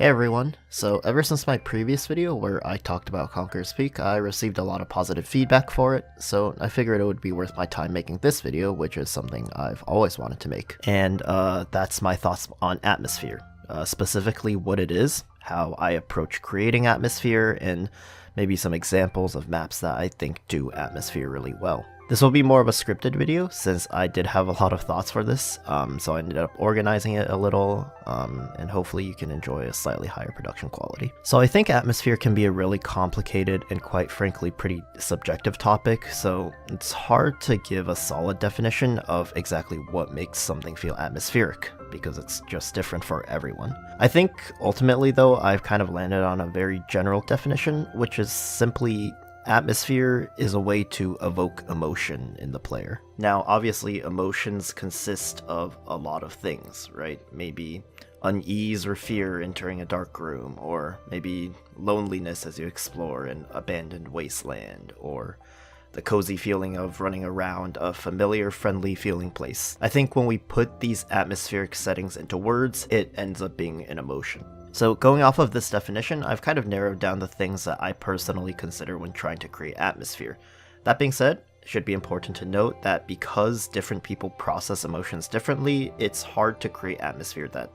Hey everyone, so ever since my previous video where I talked about Conqueror's Peak, I received a lot of positive feedback for it, so I figured it would be worth my time making this video, which is something I've always wanted to make. And that's my thoughts on Atmosphere, specifically what it is, how I approach creating Atmosphere, and maybe some examples of maps that I think do Atmosphere really well. This will be more of a scripted video since I did have a lot of thoughts for this, so I ended up organizing it a little, and hopefully you can enjoy a slightly higher production quality. So I think Atmosphere can be a really complicated and quite frankly pretty subjective topic, so it's hard to give a solid definition of exactly what makes something feel atmospheric, because it's just different for everyone. I think ultimately though I've kind of landed on a very general definition, which is simply atmosphere is a way to evoke emotion in the player. Now, obviously, emotions consist of a lot of things, right? Maybe unease or fear entering a dark room, or maybe loneliness as you explore an abandoned wasteland, or the cozy feeling of running around a familiar, friendly feeling place. I think when we put these atmospheric settings into words, it ends up being an emotion. So going off of this definition, I've kind of narrowed down the things that I personally consider when trying to create atmosphere. That being said, it should be important to note that because different people process emotions differently, it's hard to create atmosphere that,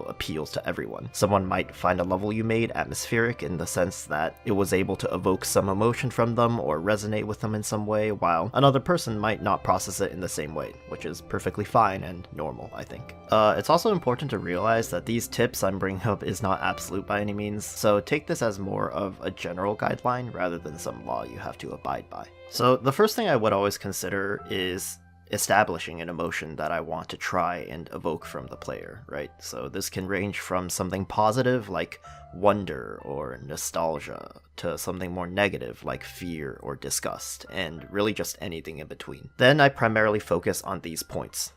appeals to everyone. Someone might find a level you made atmospheric in the sense that it was able to evoke some emotion from them or resonate with them in some way, while another person might not process it in the same way, which is perfectly fine and normal, I think. It's also important to realize that these tips I'm bringing up is not absolute by any means, so take this as more of a general guideline rather than some law you have to abide by. So the first thing I would always consider is establishing an emotion that I want to try and evoke from the player, right? So this can range from something positive like wonder or nostalgia to something more negative like fear or disgust, and really just anything in between. Then I primarily focus on these points.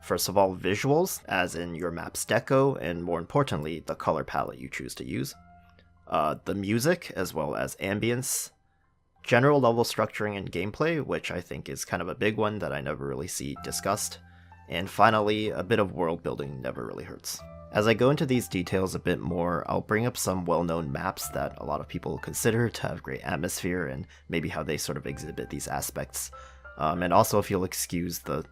First of all, visuals, as in your map's deco, and more importantly, the color palette you choose to use. The music, as well as ambience. General level structuring and gameplay, which I think is kind of a big one that I never really see discussed. And finally, a bit of world building never really hurts. As I go into these details a bit more, I'll bring up some well-known maps that a lot of people consider to have great atmosphere and maybe how they sort of exhibit these aspects. And also, if you'll excuse the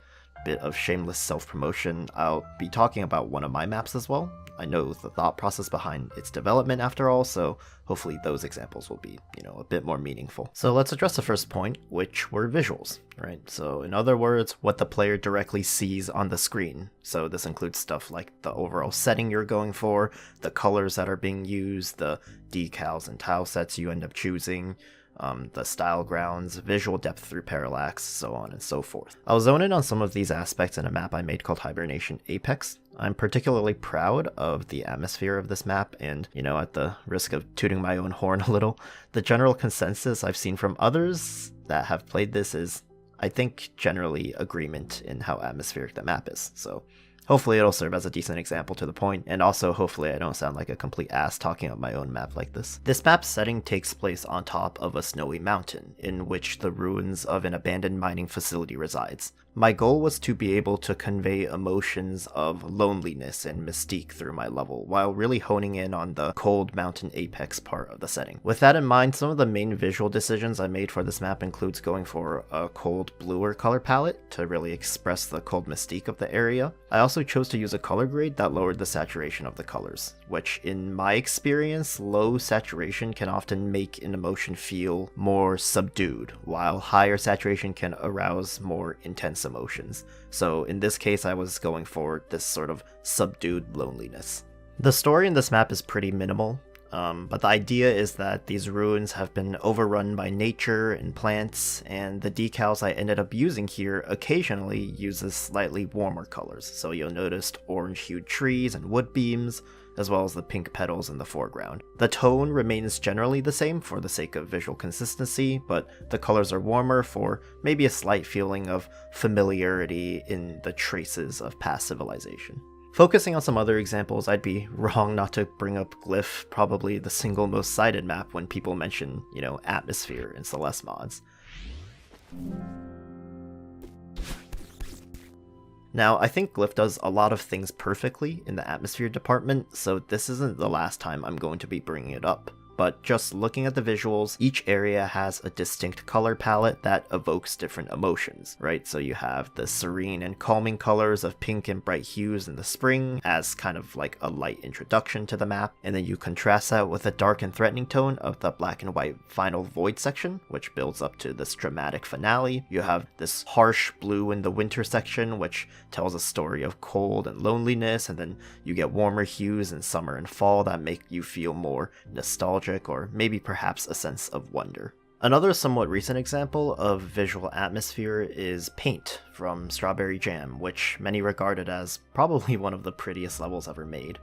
bit of shameless self-promotion, I'll be talking about one of my maps as well. I know the thought process behind its development after all, so hopefully those examples will be, a bit more meaningful. So let's address the first point, which were visuals, right? So in other words, what the player directly sees on the screen. So this includes stuff like the overall setting you're going for, the colors that are being used, the decals and tile sets you end up choosing, the style grounds, visual depth through parallax, so on and so forth. I'll zone in on some of these aspects in a map I made called Hibernation Apex. I'm particularly proud of the atmosphere of this map, and, at the risk of tooting my own horn a little, the general consensus I've seen from others that have played this is, I think, generally agreement in how atmospheric the map is, so hopefully it'll serve as a decent example to the point, and also hopefully I don't sound like a complete ass talking up my own map like this. This map's setting takes place on top of a snowy mountain, in which the ruins of an abandoned mining facility resides. My goal was to be able to convey emotions of loneliness and mystique through my level, while really honing in on the cold mountain apex part of the setting. With that in mind, some of the main visual decisions I made for this map includes going for a cold bluer color palette to really express the cold mystique of the area. I also chose to use a color grade that lowered the saturation of the colors, which in my experience, low saturation can often make an emotion feel more subdued, while higher saturation can arouse more intense emotions. So in this case, I was going for this sort of subdued loneliness. The story in this map is pretty minimal, but the idea is that these ruins have been overrun by nature and plants, and the decals I ended up using here occasionally uses slightly warmer colors, so you'll notice orange-hued trees and wood beams, as well as the pink petals in the foreground. The tone remains generally the same for the sake of visual consistency, but the colors are warmer for maybe a slight feeling of familiarity in the traces of past civilization. Focusing on some other examples, I'd be wrong not to bring up Glyph, probably the single most cited map when people mention, atmosphere in Celeste mods. Now, I think Glyph does a lot of things perfectly in the atmosphere department, so this isn't the last time I'm going to be bringing it up. But just looking at the visuals, each area has a distinct color palette that evokes different emotions, right? So you have the serene and calming colors of pink and bright hues in the spring as kind of like a light introduction to the map, and then you contrast that with a dark and threatening tone of the black and white final void section, which builds up to this dramatic finale. You have this harsh blue in the winter section, which tells a story of cold and loneliness, and then you get warmer hues in summer and fall that make you feel more nostalgic or maybe perhaps a sense of wonder. Another somewhat recent example of visual atmosphere is Paint from Strawberry Jam, which many regarded as probably one of the prettiest levels ever made.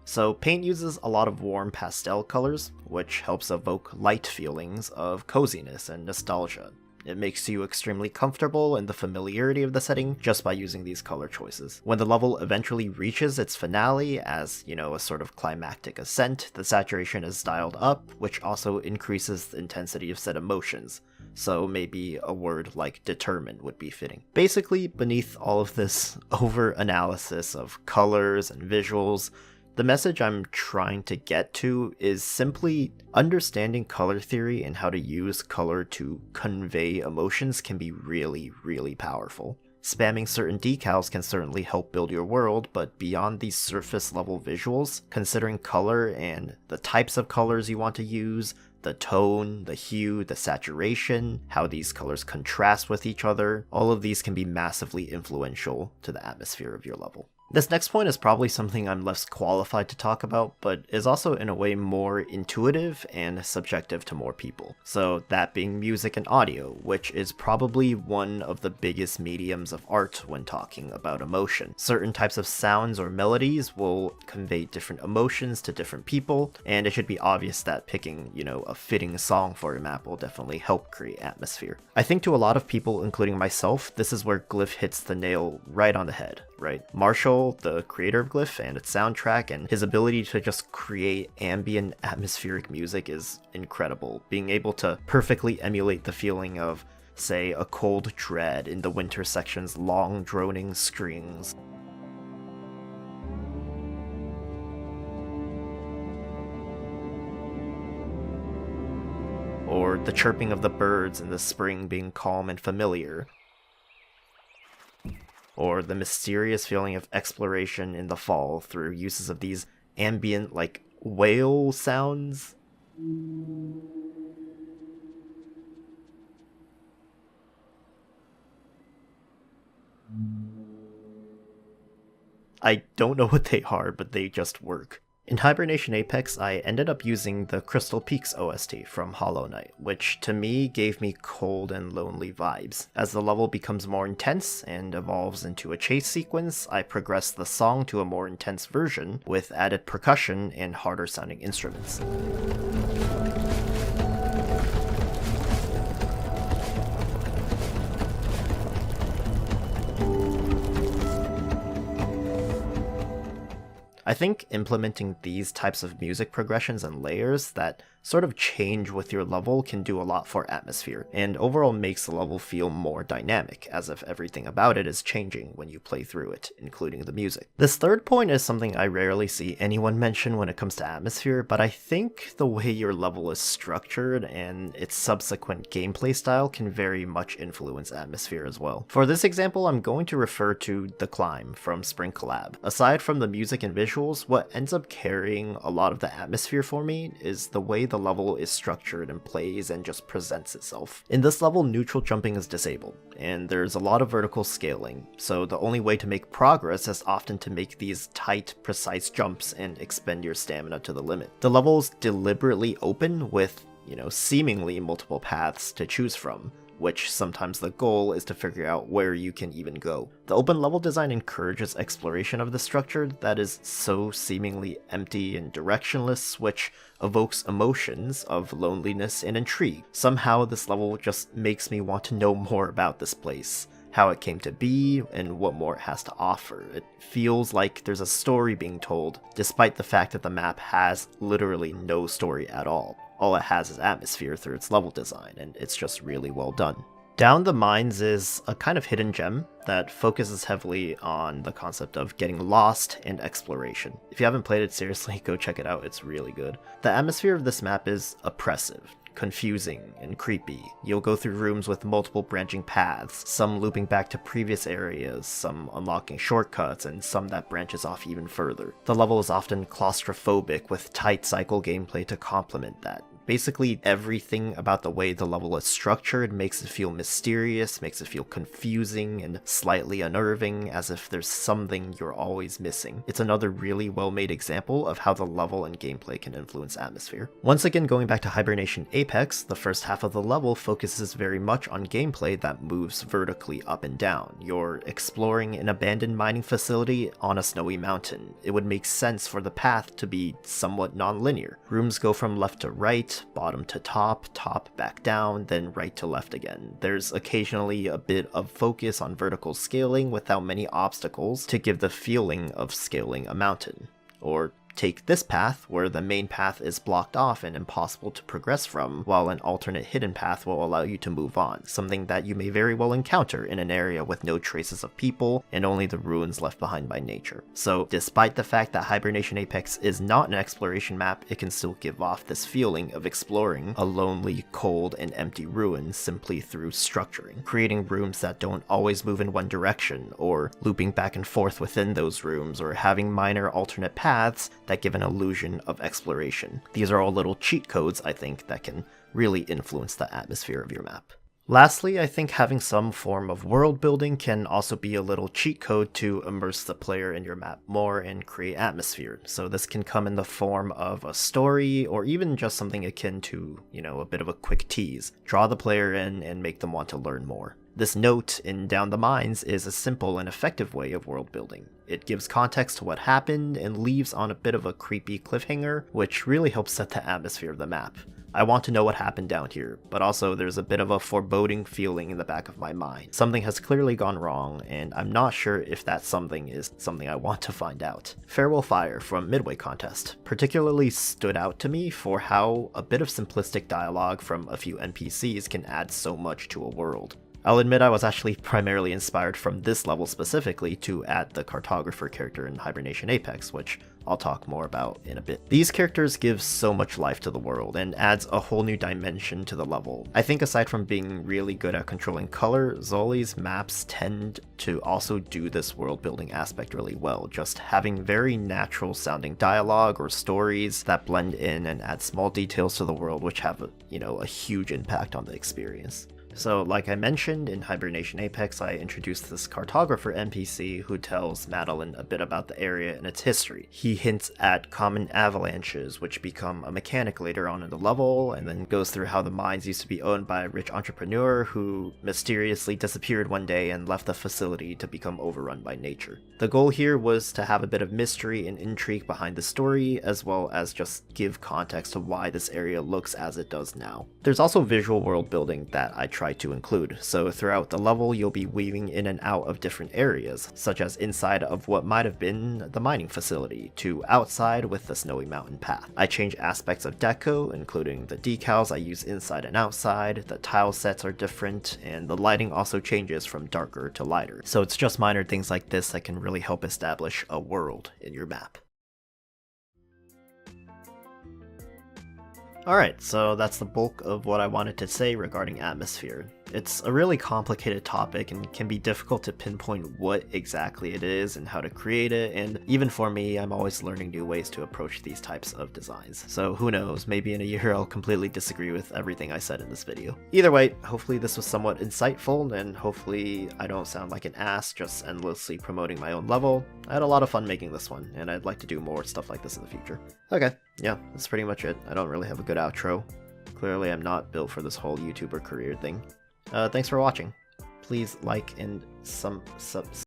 So Paint uses a lot of warm pastel colors, which helps evoke light feelings of coziness and nostalgia. It makes you extremely comfortable in the familiarity of the setting just by using these color choices. When the level eventually reaches its finale as, a sort of climactic ascent, the saturation is dialed up, which also increases the intensity of said emotions. So maybe a word like determined would be fitting. Basically, beneath all of this over-analysis of colors and visuals, the message I'm trying to get to is simply understanding color theory and how to use color to convey emotions can be really, really powerful. Spamming certain decals can certainly help build your world, but beyond these surface level visuals, considering color and the types of colors you want to use, the tone, the hue, the saturation, how these colors contrast with each other, all of these can be massively influential to the atmosphere of your level. This next point is probably something I'm less qualified to talk about, but is also in a way more intuitive and subjective to more people. So that being music and audio, which is probably one of the biggest mediums of art when talking about emotion. Certain types of sounds or melodies will convey different emotions to different people, and it should be obvious that picking, a fitting song for a map will definitely help create atmosphere. I think to a lot of people, including myself, this is where Glyph hits the nail right on the head. Right? Marshall, the creator of Glyph and its soundtrack, and his ability to just create ambient atmospheric music is incredible. Being able to perfectly emulate the feeling of, say, a cold dread in the winter section's long droning screams. Or the chirping of the birds in the spring being calm and familiar. Or the mysterious feeling of exploration in the fall through uses of these ambient, whale sounds. I don't know what they are, but they just work. In Hibernation Apex, I ended up using the Crystal Peaks OST from Hollow Knight, which to me gave me cold and lonely vibes. As the level becomes more intense and evolves into a chase sequence, I progress the song to a more intense version with added percussion and harder sounding instruments. I think implementing these types of music progressions and layers that sort of change with your level can do a lot for atmosphere, and overall makes the level feel more dynamic, as if everything about it is changing when you play through it, including the music. This third point is something I rarely see anyone mention when it comes to atmosphere, but I think the way your level is structured and its subsequent gameplay style can very much influence atmosphere as well. For this example, I'm going to refer to The Climb from Spring Collab. Aside from the music and visuals, what ends up carrying a lot of the atmosphere for me is the way the level is structured and plays and just presents itself. In this level, neutral jumping is disabled, and there's a lot of vertical scaling, so the only way to make progress is often to make these tight, precise jumps and expend your stamina to the limit. The level's deliberately open with, seemingly multiple paths to choose from, which sometimes the goal is to figure out where you can even go. The open level design encourages exploration of the structure that is so seemingly empty and directionless, which evokes emotions of loneliness and intrigue. Somehow this level just makes me want to know more about this place, how it came to be, and what more it has to offer. It feels like there's a story being told, despite the fact that the map has literally no story at all. All it has is atmosphere through its level design, and it's just really well done. Down the Mines is a kind of hidden gem that focuses heavily on the concept of getting lost and exploration. If you haven't played it, seriously, go check it out, it's really good. The atmosphere of this map is oppressive, confusing, and creepy. You'll go through rooms with multiple branching paths, some looping back to previous areas, some unlocking shortcuts, and some that branches off even further. The level is often claustrophobic with tight cycle gameplay to complement that. Basically, everything about the way the level is structured makes it feel mysterious, makes it feel confusing and slightly unnerving, as if there's something you're always missing. It's another really well-made example of how the level and gameplay can influence atmosphere. Once again, going back to Hibernation Apex, the first half of the level focuses very much on gameplay that moves vertically up and down. You're exploring an abandoned mining facility on a snowy mountain. It would make sense for the path to be somewhat non-linear. Rooms go from left to right, bottom to top, top back down, then right to left again. There's occasionally a bit of focus on vertical scaling without many obstacles to give the feeling of scaling a mountain. Or take this path, where the main path is blocked off and impossible to progress from, while an alternate hidden path will allow you to move on, something that you may very well encounter in an area with no traces of people and only the ruins left behind by nature. So despite the fact that Hibernation Apex is not an exploration map, it can still give off this feeling of exploring a lonely, cold, and empty ruin simply through structuring, creating rooms that don't always move in one direction, or looping back and forth within those rooms, or having minor alternate paths that give an illusion of exploration. These are all little cheat codes, I think, that can really influence the atmosphere of your map. Lastly, I think having some form of world building can also be a little cheat code to immerse the player in your map more and create atmosphere. So this can come in the form of a story, or even just something akin to, a bit of a quick tease. Draw the player in and make them want to learn more. This note in Down the Mines is a simple and effective way of world building. It gives context to what happened and leaves on a bit of a creepy cliffhanger, which really helps set the atmosphere of the map. I want to know what happened down here, but also there's a bit of a foreboding feeling in the back of my mind. Something has clearly gone wrong, and I'm not sure if that something is something I want to find out. Farewell Fire from Midway Contest particularly stood out to me for how a bit of simplistic dialogue from a few NPCs can add so much to a world. I'll admit I was actually primarily inspired from this level specifically to add the cartographer character in Hibernation Apex, which I'll talk more about in a bit. These characters give so much life to the world and adds a whole new dimension to the level. I think aside from being really good at controlling color, Zoli's maps tend to also do this world building aspect really well, just having very natural sounding dialogue or stories that blend in and add small details to the world which have a huge impact on the experience. So like I mentioned, in Hibernation Apex I introduced this cartographer NPC who tells Madeline a bit about the area and its history. He hints at common avalanches which become a mechanic later on in the level, and then goes through how the mines used to be owned by a rich entrepreneur who mysteriously disappeared one day and left the facility to become overrun by nature. The goal here was to have a bit of mystery and intrigue behind the story, as well as just give context to why this area looks as it does now. There's also visual world building that I try to include, so throughout the level you'll be weaving in and out of different areas, such as inside of what might have been the mining facility, to outside with the snowy mountain path. I change aspects of deco, including the decals I use inside and outside, the tile sets are different, and the lighting also changes from darker to lighter. So it's just minor things like this that can really help establish a world in your map. Alright, so that's the bulk of what I wanted to say regarding atmosphere. It's a really complicated topic and can be difficult to pinpoint what exactly it is and how to create it, and even for me, I'm always learning new ways to approach these types of designs. So who knows, maybe in a year I'll completely disagree with everything I said in this video. Either way, hopefully this was somewhat insightful, and hopefully I don't sound like an ass just endlessly promoting my own level. I had a lot of fun making this one, and I'd like to do more stuff like this in the future. Okay, yeah, that's pretty much it. I don't really have a good outro. Clearly I'm not built for this whole YouTuber career thing. Thanks for watching. Please like and